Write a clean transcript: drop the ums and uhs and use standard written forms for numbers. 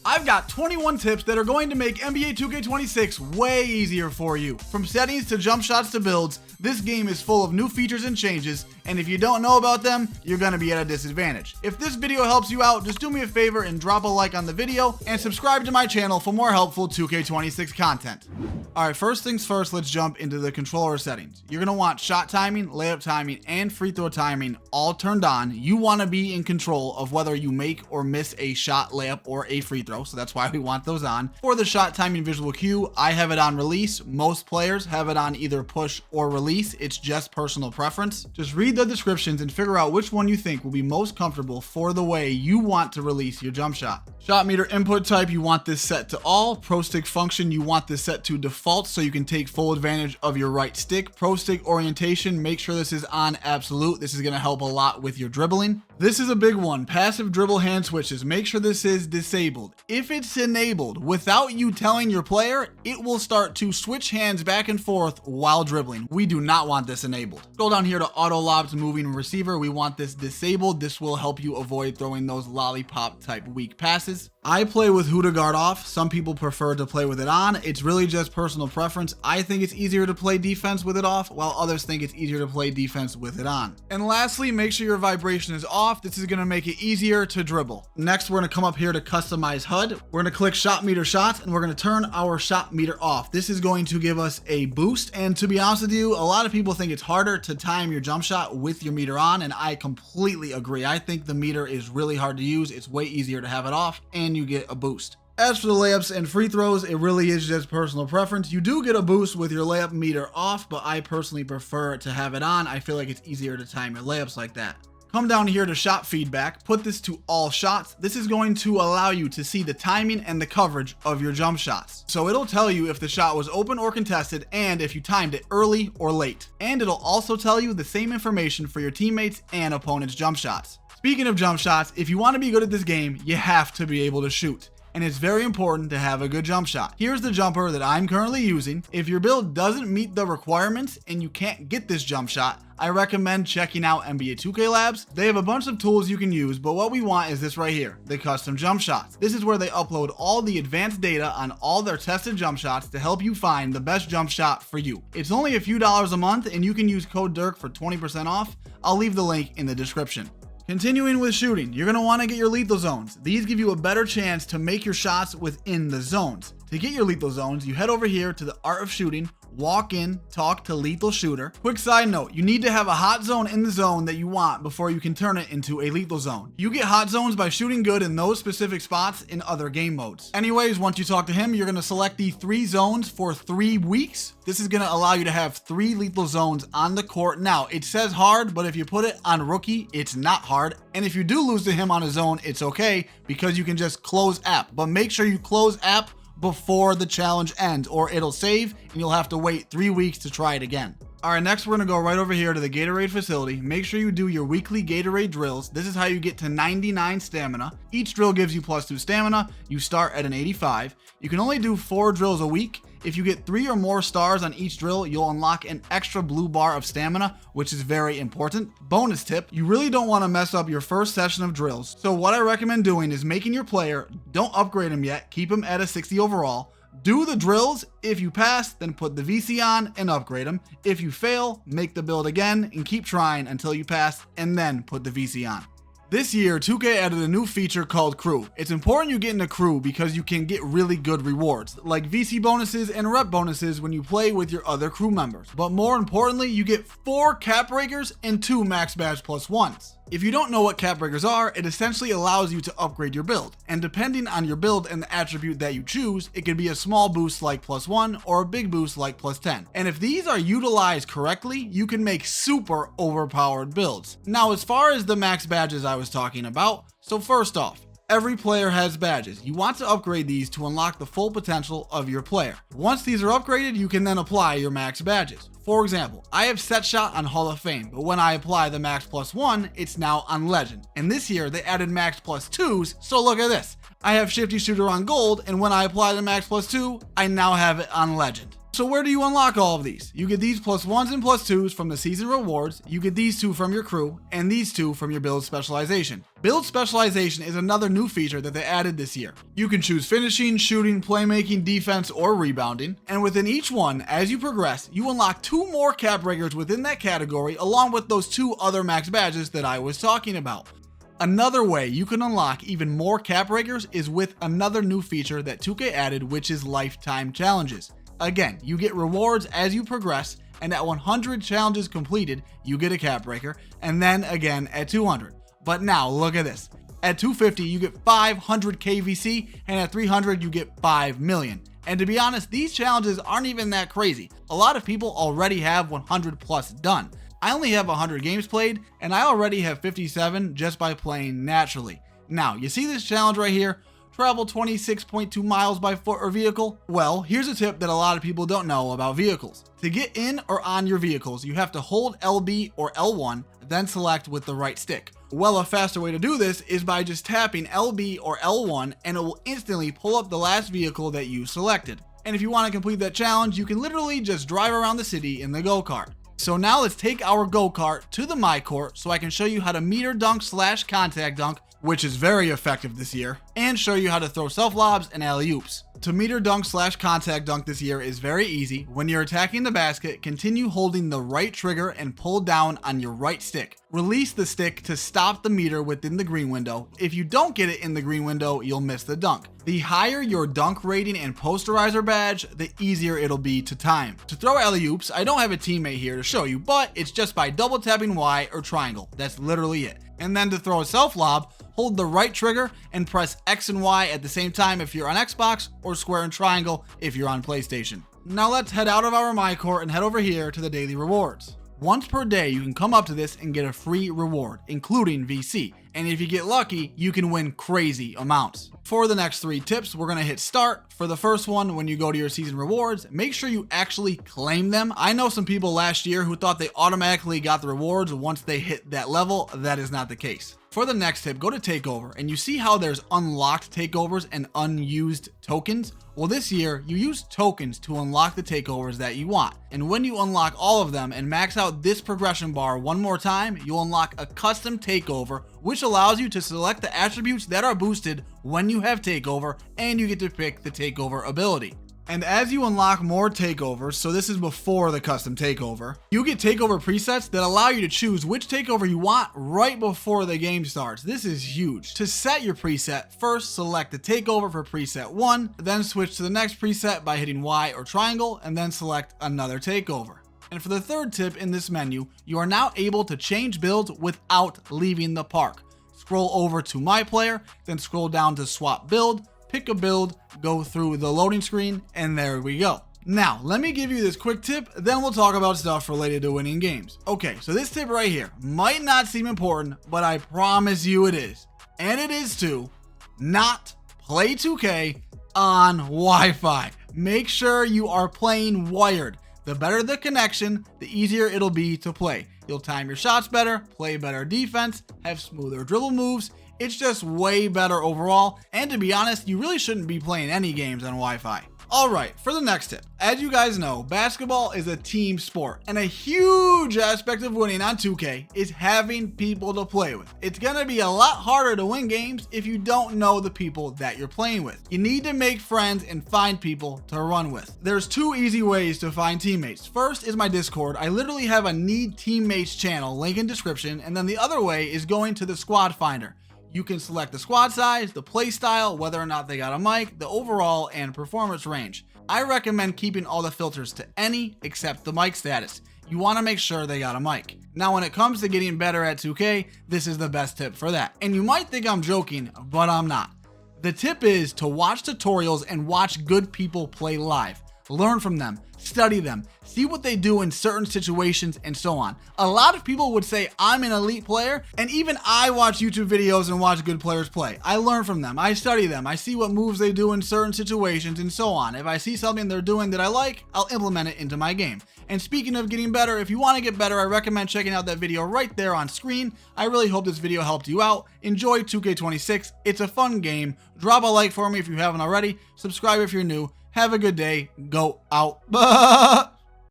I've got 21 tips that are going to make NBA 2K26 way easier for you. From settings to jump shots to builds, this game is full of new features and changes, and if you don't know about them, you're gonna be at a disadvantage. If this video helps you out, just do me a favor and drop a like on the video and subscribe to my channel for more helpful 2K26 content. Alright, first things first, let's jump into the controller settings. You're gonna want shot timing, layup timing, and free throw timing all turned on. You wanna be in control of whether you make or miss a shot, layup, or a free throw, so that's why we want those on. For the shot timing visual cue, I have it on release. Most players have it on either push or release. It's just personal preference. Just read the descriptions and figure out which one you think will be most comfortable for the way you want to release your jump shot. Shot meter input type, you want this set to all. Pro stick function, you want this set to default so you can take full advantage of your right stick. Pro stick orientation, make sure this is on absolute. This is going to help a lot with your dribbling. This is a big one. Passive dribble hand switches. Make sure this is disabled. If it's enabled without you telling your player, it will start to switch hands back and forth while dribbling. We do not want this enabled. Go down here to auto lobs moving receiver. We want this disabled. This will help you avoid throwing those lollipop type weak passes. I play with who to guard off. Some people prefer to play with it on. It's really just personal preference. I think it's easier to play defense with it off, while others think it's easier to play defense with it on. And lastly, make sure your vibration is off. This is going to make it easier to dribble. Next, we're going to come up here to customize HUD. We're going to click shot meter shots, and we're going to turn our shot meter off. This is going to give us a boost. And to be honest with you, a lot of people think it's harder to time your jump shot with your meter on, and I completely agree. I think the meter is really hard to use. It's way easier to have it off, and you get a boost. As for the layups and free throws, it really is just personal preference. You do get a boost with your layup meter off, but I personally prefer to have it on. I feel like it's easier to time your layups like that. Come down here to shot feedback, put this to all shots. This is going to allow you to see the timing and the coverage of your jump shots. So it'll tell you if the shot was open or contested and if you timed it early or late. And it'll also tell you the same information for your teammates and opponents' jump shots. Speaking of jump shots, if you want to be good at this game, you have to be able to shoot. And it's very important to have a good jump shot. Here's the jumper that I'm currently using. If your build doesn't meet the requirements and you can't get this jump shot, I recommend checking out NBA 2K Labs. They have a bunch of tools you can use, but what we want is this right here, the custom jump shots. This is where they upload all the advanced data on all their tested jump shots to help you find the best jump shot for you. It's only a few dollars a month and you can use code DIRK for 20% off. I'll leave the link in the description. Continuing with shooting, you're going to want to get your lethal zones. These give you a better chance to make your shots within the zones. To get your lethal zones, you head over here to the Art of Shooting, walk in, talk to lethal shooter. Quick side note, you need to have a hot zone in the zone that you want before you can turn it into a lethal zone. You get hot zones by shooting good in those specific spots in other game modes. Anyways, once you talk to him, you're going to select the 3 zones for 3 weeks. This is going to allow you to have 3 lethal zones on the court. Now, it says hard, but if you put it on rookie, it's not hard. And if you do lose to him on a zone, it's okay because you can just close app. But make sure you close app before the challenge ends or it'll save and you'll have to wait 3 weeks to try it again. Alright, next we're going to go right over here to the Gatorade facility. Make sure you do your weekly Gatorade drills. This is how you get to 99 stamina. Each drill gives you +2 stamina. You start at an 85. You can only do 4 drills a week. If you get 3 or more stars on each drill, you'll unlock an extra blue bar of stamina, which is very important. Bonus tip, you really don't want to mess up your first session of drills. So what I recommend doing is making your player, don't upgrade him yet, keep him at a 60 overall. Do the drills. If you pass, then put the VC on and upgrade them. If you fail, make the build again and keep trying until you pass and then put the VC on. This year, 2K added a new feature called Crew. It's important you get in a crew because you can get really good rewards, like VC bonuses and rep bonuses when you play with your other crew members. But more importantly, you get 4 cap breakers and 2 max badge +1s. If you don't know what cap breakers are, it essentially allows you to upgrade your build. And depending on your build and the attribute that you choose, it could be a small boost like +1 or a big boost like +10. And if these are utilized correctly, you can make super overpowered builds. Now, as far as the max badges I was talking about, so first off, every player has badges. You want to upgrade these to unlock the full potential of your player. Once these are upgraded, you can then apply your max badges. For example, I have set shot on Hall of Fame, but when I apply the max +1, it's now on Legend. And this year they added max +2s, so look at this. I have Shifty Shooter on Gold, and when I apply the max +2, I now have it on Legend. So where do you unlock all of these? You get these +1s and +2s from the season rewards, you get these 2 from your crew, and these 2 from your build specialization. Build specialization is another new feature that they added this year. You can choose finishing, shooting, playmaking, defense, or rebounding, and within each one, as you progress, you unlock 2 more cap breakers within that category along with those 2 other max badges that I was talking about. Another way you can unlock even more cap breakers is with another new feature that 2K added, which is lifetime challenges. Again, you get rewards as you progress, and at 100 challenges completed, you get a cap breaker, and then again at 200. But now look at this. At 250, you get 500 KVC, and at 300, you get 5 million. And to be honest, these challenges aren't even that crazy. A lot of people already have 100 plus done. I only have 100 games played, and I already have 57 just by playing naturally. Now, you see this challenge right here? Travel 26.2 miles by foot or vehicle? Well, here's a tip that a lot of people don't know about vehicles. To get in or on your vehicles, you have to hold LB or L1, then select with the right stick. Well, a faster way to do this is by just tapping LB or L1 and it will instantly pull up the last vehicle that you selected. And if you want to complete that challenge, you can literally just drive around the city in the go-kart. So now let's take our go-kart to the My Court so I can show you how to meter dunk / contact dunk, which is very effective this year, and show you how to throw self-lobs and alley-oops. To meter dunk / contact dunk this year is very easy. When you're attacking the basket, continue holding the right trigger and pull down on your right stick. Release the stick to stop the meter within the green window. If you don't get it in the green window, you'll miss the dunk. The higher your dunk rating and posterizer badge, the easier it'll be to time. To throw alley-oops, I don't have a teammate here to show you, but it's just by double tapping Y or triangle. That's literally it. And then to throw a self-lob, hold the right trigger and press X and Y at the same time if you're on Xbox, or square and triangle if you're on PlayStation. Now let's head out of our My Court and head over here to the daily rewards. Once per day, you can come up to this and get a free reward, including VC. And if you get lucky, you can win crazy amounts. For the next 3 tips, we're going to hit start. For the first one, when you go to your season rewards, make sure you actually claim them. I know some people last year who thought they automatically got the rewards once they hit that level. That is not the case. For the next tip, go to takeover and you see how there's unlocked takeovers and unused tokens. Well, this year you use tokens to unlock the takeovers that you want. And when you unlock all of them and max out this progression bar one more time, you'll unlock a custom takeover, which allows you to select the attributes that are boosted when you have takeover, and you get to pick the takeover ability. And as you unlock more takeovers, so this is before the custom takeover, you get takeover presets that allow you to choose which takeover you want right before the game starts. This is huge. To set your preset, first select the takeover for preset 1, then switch to the next preset by hitting Y or triangle, and then select another takeover. And for the third tip in this menu, you are now able to change builds without leaving the park. Scroll over to My Player, then scroll down to Swap Build, pick a build, go through the loading screen, and there we go. Now, let me give you this quick tip, then we'll talk about stuff related to winning games. Okay, so this tip right here might not seem important, but I promise you it is. And it is to not play 2K on Wi-Fi. Make sure you are playing wired. The better the connection, the easier it'll be to play. You'll time your shots better, play better defense, have smoother dribble moves. It's just way better overall, and to be honest, you really shouldn't be playing any games on Wi-Fi. Alright, for the next tip. As you guys know, basketball is a team sport, and a huge aspect of winning on 2K is having people to play with. It's gonna be a lot harder to win games if you don't know the people that you're playing with. You need to make friends and find people to run with. There's 2 easy ways to find teammates. First is my Discord. I literally have a Need Teammates channel, link in description, and then the other way is going to the Squad Finder. You can select the squad size, the play style, whether or not they got a mic, the overall, and performance range. I recommend keeping all the filters to any except the mic status. You want to make sure they got a mic. Now, when it comes to getting better at 2K, this is the best tip for that. And you might think I'm joking, but I'm not. The tip is to watch tutorials and watch good people play live. Learn from them, study them, see what they do in certain situations, and so on. A lot of people would say I'm an elite player, and even I watch YouTube videos and watch good players play. I learn from them, I study them, I see what moves they do in certain situations, and so on. If I see something they're doing that I like, I'll implement it into my game. And speaking of getting better, if you want to get better, I recommend checking out that video right there on screen. I really hope this video helped you out. Enjoy 2K26. It's a fun game. Drop a like for me if you haven't already. Subscribe if you're new. Have a good day. Go out.